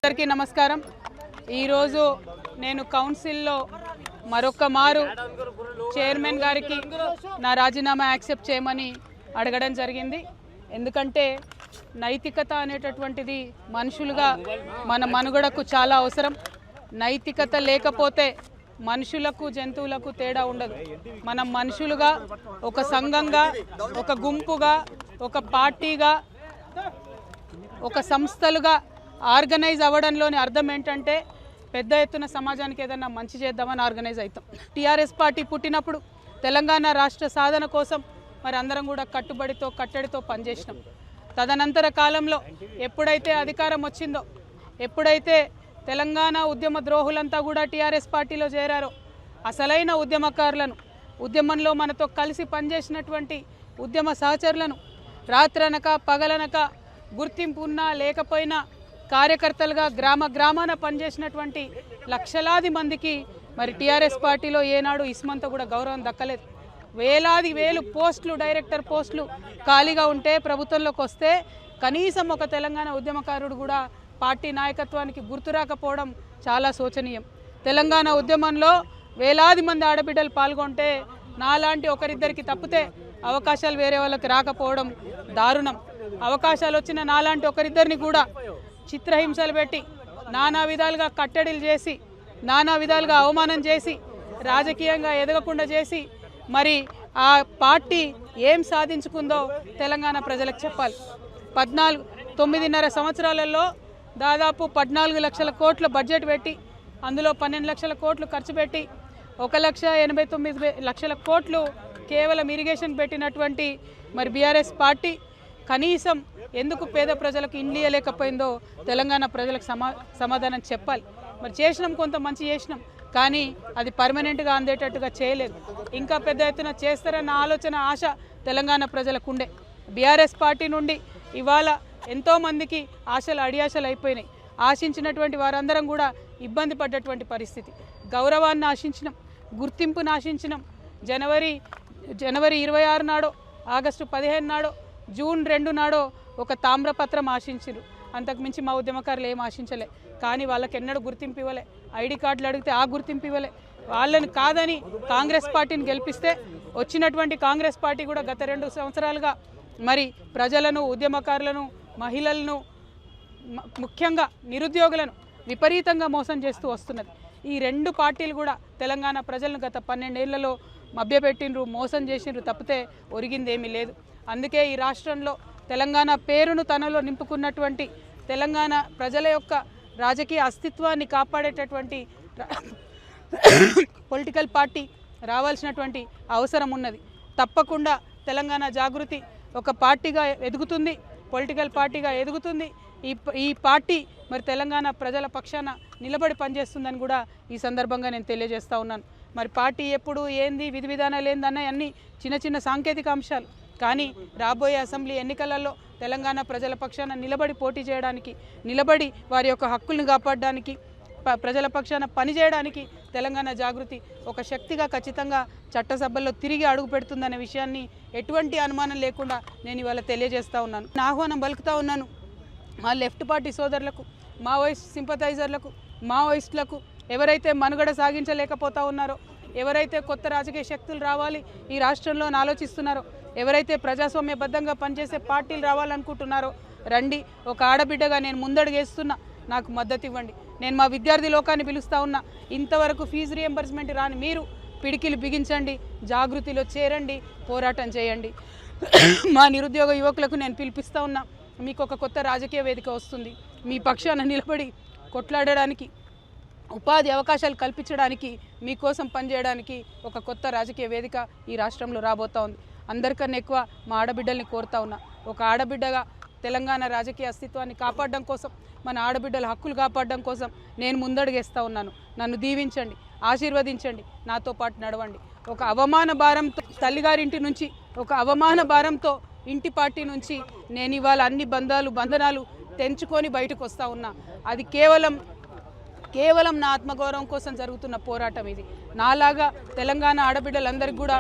అందరికీ నమస్కారం। ఈరోజు నేను కౌన్సిల్లో మరొక మారు చైర్మన్ గారికి నా రాజీనామా యాక్సెప్ట్ చేయమని అడగడం జరిగింది। ఎందుకంటే నైతికత అనేటటువంటిది మనుషులుగా మన మనుగడకు చాలా అవసరం। నైతికత లేకపోతే మనుషులకు జంతువులకు తేడా ఉండదు। మనం మనుషులుగా ఒక సంఘంగా ఒక గుంపుగా ఒక పార్టీగా ఒక సంస్థలుగా ఆర్గనైజ్ అవ్వడంలోని అర్థం ఏంటంటే పెద్ద ఎత్తున సమాజానికి ఏదైనా మంచి చేద్దామని ఆర్గనైజ్ అవుతాం। టీఆర్ఎస్ పార్టీ పుట్టినప్పుడు తెలంగాణ రాష్ట్ర సాధన కోసం మరి అందరం కూడా కట్టడితో పనిచేసినాం। తదనంతర కాలంలో ఎప్పుడైతే అధికారం వచ్చిందో ఎప్పుడైతే తెలంగాణ ఉద్యమ ద్రోహులంతా కూడా టీఆర్ఎస్ పార్టీలో చేరారో అసలైన ఉద్యమకారులను ఉద్యమంలో మనతో కలిసి పనిచేసినటువంటి ఉద్యమ సహచరులను రాత్రనక పగలనక గుర్తింపు ఉన్నా లేకపోయినా కార్యకర్తలుగా గ్రామాన పనిచేసినటువంటి లక్షలాది మందికి మరి టీఆర్ఎస్ పార్టీలో ఏనాడు ఇస్మంత కూడా గౌరవం దక్కలేదు। వేలు పోస్టులు డైరెక్టర్ పోస్టులు ఖాళీగా ఉంటే ప్రభుత్వంలోకి వస్తే కనీసం ఒక తెలంగాణ ఉద్యమకారుడు కూడా పార్టీ నాయకత్వానికి గుర్తు రాకపోవడం చాలా శోచనీయం। తెలంగాణ ఉద్యమంలో వేలాది మంది ఆడబిడ్డలు పాల్గొంటే నాలాంటి ఒకరిద్దరికి తప్పితే అవకాశాలు వేరే వాళ్ళకి రాకపోవడం దారుణం। అవకాశాలు వచ్చిన నాలాంటి ఒకరిద్దరిని కూడా చిత్రహింసలు పెట్టి నానా విధాలుగా కట్టడిలు చేసి నానా విధాలుగా అవమానం చేసి రాజకీయంగా ఎదగకుండా చేసి మరి ఆ పార్టీ ఏం సాధించుకుందో తెలంగాణ ప్రజలకు చెప్పాలి। 9.5 సంవత్సరాలలో దాదాపు 14 లక్షల కోట్ల బడ్జెట్ పెట్టి అందులో 12 లక్షల కోట్లు ఖర్చు పెట్టి 1,89,00,000 కోట్లు కేవలం ఇరిగేషన్ పెట్టినటువంటి మరి బీఆర్ఎస్ పార్టీ కనీసం ఎందుకు పేద ప్రజలకు ఇండ్లు ఇవ్వలేకపోయిందో తెలంగాణ ప్రజలకు సమాధానం చెప్పాలి। మరి చేసినాం, కొంత మంచి చేసినాం, కానీ అది పర్మనెంట్గా అందేటట్టుగా చేయలేదు। ఇంకా పెద్ద ఎత్తున చేస్తారన్న ఆలోచన ఆశ తెలంగాణ ప్రజలకు ఉండే। బీఆర్ఎస్ పార్టీ నుండి ఇవాళ ఎంతోమందికి ఆశలు అడియాశలు అయిపోయినాయి। ఆశించినటువంటి వారందరం కూడా ఇబ్బంది పడ్డటువంటి పరిస్థితి। గౌరవాన్ని ఆశించినాం, గుర్తింపును ఆశించినాం। జనవరి 26 నాడో ఆగస్టు 15 నాడో జూన్ 2 నాడో ఒక తామ్రపత్రం ఆశించారు, అంతకుమించి మా ఉద్యమకారులు ఏం ఆశించలే। కానీ వాళ్ళకి ఎన్నడూ గుర్తింపు ఇవ్వలే, ఐడి కార్డులు అడిగితే ఆ గుర్తింపు ఇవ్వలే। వాళ్ళని కాదని కాంగ్రెస్ పార్టీని గెలిపిస్తే వచ్చినటువంటి కాంగ్రెస్ పార్టీ కూడా గత 2 సంవత్సరాలుగా మరి ప్రజలను ఉద్యమకారులను మహిళలను ముఖ్యంగా నిరుద్యోగులను విపరీతంగా మోసం చేస్తూ వస్తున్నది। ఈ 2 పార్టీలు కూడా తెలంగాణ ప్రజలను గత 12 ఏళ్లలో మభ్యపెట్టినరు, మోసం చేసినరు తప్పితే ఒరిగిందేమీ లేదు। అందుకే ఈ రాష్ట్రంలో తెలంగాణ పేరును తనలో నింపుకున్నటువంటి తెలంగాణ ప్రజల యొక్క రాజకీయ అస్తిత్వాన్ని కాపాడేటటువంటి పొలిటికల్ పార్టీ రావాల్సినటువంటి అవసరం ఉన్నది। తప్పకుండా తెలంగాణ జాగృతి ఒక పార్టీగా ఎదుగుతుంది, పొలిటికల్ పార్టీగా ఎదుగుతుంది। ఈ పార్టీ మరి తెలంగాణ ప్రజల పక్షాన నిలబడి పనిచేస్తుందని కూడా ఈ సందర్భంగా నేను తెలియజేస్తూ ఉన్నాను। మరి పార్టీ ఎప్పుడు ఏంది విధి విధానాలు ఏందన్న అన్ని చిన్న సాంకేతిక అంశాలు, కానీ రాబోయే అసెంబ్లీ ఎన్నికలలో తెలంగాణ ప్రజల పక్షాన నిలబడి పోటీ చేయడానికి, నిలబడి వారి యొక్క హక్కుల్ని కాపాడడానికి, ప్రజల పక్షాన పనిచేయడానికి తెలంగాణ జాగృతి ఒక శక్తిగా ఖచ్చితంగా చట్టసభల్లో తిరిగి అడుగు పెడుతుందనే విషయాన్ని ఎటువంటి అనుమానం లేకుండా నేను ఇవాళ తెలియజేస్తూ ఉన్నాను। నా ఆహ్వానం పలుకుతూ ఉన్నాను మా లెఫ్ట్ పార్టీ సోదరులకు, మావోయిస్ట్ సింపథైజర్లకు, మావోయిస్టులకు, ఎవరైతే మనుగడ సాగించలేకపోతూ ఉన్నారో, ఎవరైతే కొత్త రాజకీయ శక్తులు రావాలి ఈ రాష్ట్రంలో ఆలోచిస్తున్నారో, ఎవరైతే ప్రజాస్వామ్యబద్ధంగా పనిచేసే పార్టీలు రావాలనుకుంటున్నారో రండి। ఒక ఆడబిడ్డగా నేను ముందడుగేస్తున్నా, నాకు మద్దతు ఇవ్వండి। నేను మా విద్యార్థి లోకాన్ని పిలుస్తూ ఉన్నా, ఇంతవరకు ఫీజు రియంబర్స్మెంట్ రాని మీరు పిడికిలు బిగించండి, జాగృతిలో చేరండి, పోరాటం చేయండి। మా నిరుద్యోగ యువకులకు నేను పిలిపిస్తూ ఉన్నా, మీకు ఒక కొత్త రాజకీయ వేదిక వస్తుంది, మీ పక్షాన నిలబడి కొట్లాడడానికి, ఉపాధి అవకాశాలు కల్పించడానికి, మీకోసం పనిచేయడానికి ఒక కొత్త రాజకీయ వేదిక ఈ రాష్ట్రంలో రాబోతూ ఉంది। అందరికన్నా ఎక్కువ మా ఆడబిడ్డల్ని కోరుతా ఉన్నా, ఒక ఆడబిడ్డగా తెలంగాణ రాజకీయ అస్తిత్వాన్ని కాపాడడం కోసం, మన ఆడబిడ్డల హక్కులు కాపాడడం కోసం నేను ముందడుగేస్తూ ఉన్నాను। నన్ను దీవించండి, ఆశీర్వదించండి, నాతో పాటు నడవండి। ఒక అవమాన భారంతో తల్లిగారింటి నుంచి, ఒక అవమాన భారంతో ఇంటి పార్టీ నుంచి నేను ఇవాళ అన్ని బంధనాలు తెంచుకొని బయటకు వస్తూ ఉన్నా। అది కేవలం నా ఆత్మగౌరవం కోసం జరుగుతున్న పోరాటం ఇది। నాలాగా తెలంగాణ ఆడబిడ్డలందరికీ కూడా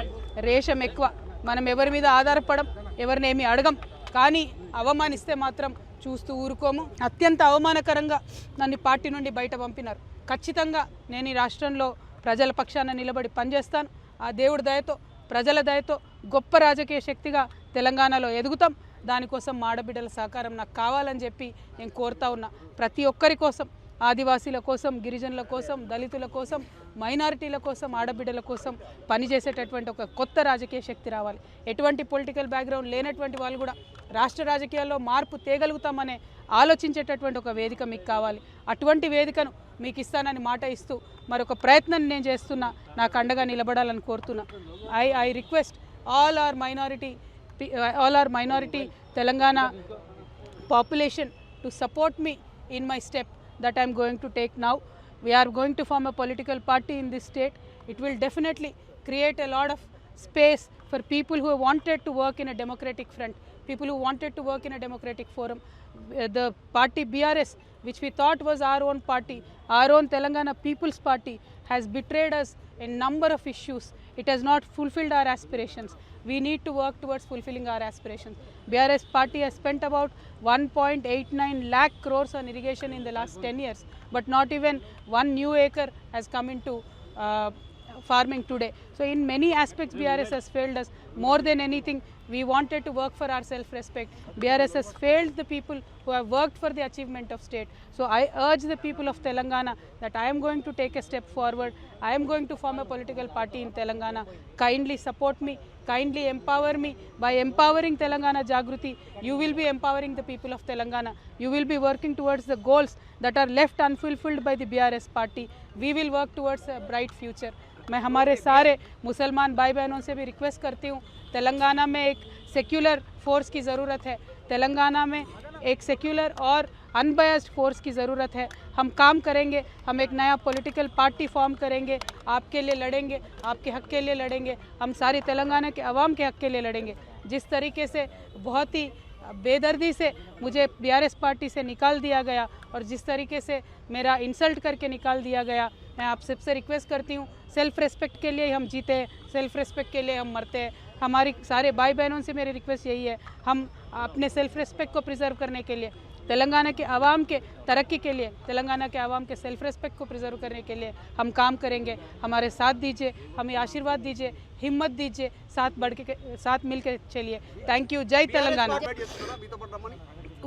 రేషం ఎక్కువ, మనం ఎవరి మీద ఆధారపడం, ఎవరిని ఏమీ అడగం, కానీ అవమానిస్తే మాత్రం చూస్తూ ఊరుకోము. అత్యంత అవమానకరంగా నన్ను పార్టీ నుండి బయట పంపినారు. ఖచ్చితంగా నేను ఈ రాష్ట్రంలో ప్రజల పక్షాన నిలబడి పనిచేస్తాను. ఆ దేవుడి దయతో, ప్రజల దయతో గొప్ప రాజకీయ శక్తిగా తెలంగాణలో ఎదుగుతాం. దానికోసం మా ఆడబిడ్డల సహకారం నాకు కావాలని చెప్పి నేను కోరుతా ఉన్నా. ప్రతి ఒక్కరి కోసం, ఆదివాసీల కోసం, గిరిజనుల కోసం, దళితుల కోసం, మైనారిటీల కోసం, ఆడబిడ్డల కోసం పనిచేసేటటువంటి ఒక కొత్త రాజకీయ శక్తి రావాలి. ఎటువంటి పొలిటికల్ బ్యాక్గ్రౌండ్ లేనటువంటి వాళ్ళు కూడా రాష్ట్ర రాజకీయాల్లో మార్పు తేగలుగుతామనే ఆలోచించేటటువంటి ఒక వేదిక మీకు కావాలి. అటువంటి వేదికను మీకు ఇస్తానని మాట ఇస్తూ మరొక ప్రయత్నం నేను చేస్తున్నా. నాకు అండగా నిలబడాలని కోరుతున్నా. I request all our minority Telangana population to support me in my step that I am going to take now. We are going to form a political party in this state. It will definitely create a lot of space for people who wanted to work in a democratic front, people who wanted to work in a democratic forum. The party BRS, which we thought was our own party, our own Telangana People's Party, has betrayed us in number of issues. It has not fulfilled our aspirations. We need to work towards fulfilling our aspirations. BRS party has spent about 1.89 lakh crores on irrigation in the last 10 years, but not even one new acre has come into farming today. So in many aspects BRS has failed us. More than anything, we wanted to work for our self-respect. BRS has failed the people who have worked for the achievement of state. So I urge the people of Telangana that I am going to take a step forward. I am going to form a political party in Telangana. Kindly support me. Kindly empower me. By empowering Telangana Jagruti, you will be empowering the people of Telangana. You will be working towards the goals that are left unfulfilled by the BRS party. We will work towards a bright future. मैं हमारे सारे मुसलमान भाई बहनों से भी request करती हूँ, तेलंगाना में एक सेक्युलर फोर्स की ज़रूरत है. तेलंगाना में एक सेक्युलर और अनबायस्ड फोर्स की ज़रूरत है. हम काम करेंगे, हम एक नया पॉलिटिकल पार्टी फॉर्म करेंगे, आपके लिए लड़ेंगे, आपके हक़ के लिए लड़ेंगे, हम सारी तेलंगाना के अवाम के हक़ के लिए लड़ेंगे. जिस तरीके से बहुत ही बेदर्दी से मुझे BRS पार्टी से निकाल दिया गया और जिस तरीके से मेरा इंसल्ट करके निकाल दिया गया, मैं आप सबसे रिक्वेस्ट करती हूँ, सेल्फ़ रेस्पेक्ट के लिए हम जीते हैं, सेल्फ़ रेस्पेक्ट के लिए हम मरते हैं. हमारी सारे भाई बहनों से मेरी रिक्वेस्ट यही है, हम अपने सेल्फ़ रेस्पेक्ट को प्रिजर्व करने के लिए, तेलंगाना के आवाम के तरक्की के लिए, तेलंगाना के आवाम के सेल्फ़ रेस्पेक्ट को प्रिजर्व करने के लिए हम काम करेंगे. हमारे साथ दीजिए, हमें आशीर्वाद दीजिए, हिम्मत दीजिए, साथ मिल के चलिए. Thank you. జై తెలంగాణ.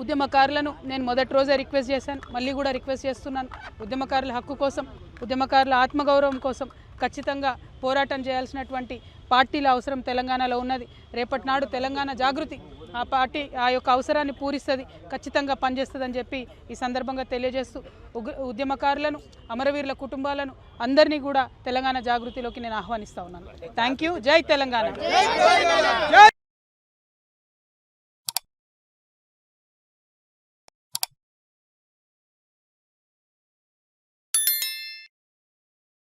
ఉద్యమకారులను నేను మొదటి రోజే రిక్వెస్ట్ చేశాను, మళ్ళీ కూడా రిక్వెస్ట్ చేస్తున్నాను. ఉద్యమకారుల హక్కు కోసం, ఉద్యమకారుల ఆత్మగౌరవం కోసం ఖచ్చితంగా పోరాటం చేయాల్సినటువంటి పార్టీల అవసరం తెలంగాణలో ఉన్నది. రేపటి నాడు తెలంగాణ జాగృతి ఆ పార్టీ ఆ యొక్క అవసరాన్ని పూరిస్తుంది, ఖచ్చితంగా పనిచేస్తుందని చెప్పి ఈ సందర్భంగా తెలియజేస్తూ ఉద్యమకారులను, అమరవీరుల కుటుంబాలను అందరినీ కూడా తెలంగాణ జాగృతిలోకి నేను ఆహ్వానిస్తా ఉన్నాను. Thank you. జై తెలంగాణ.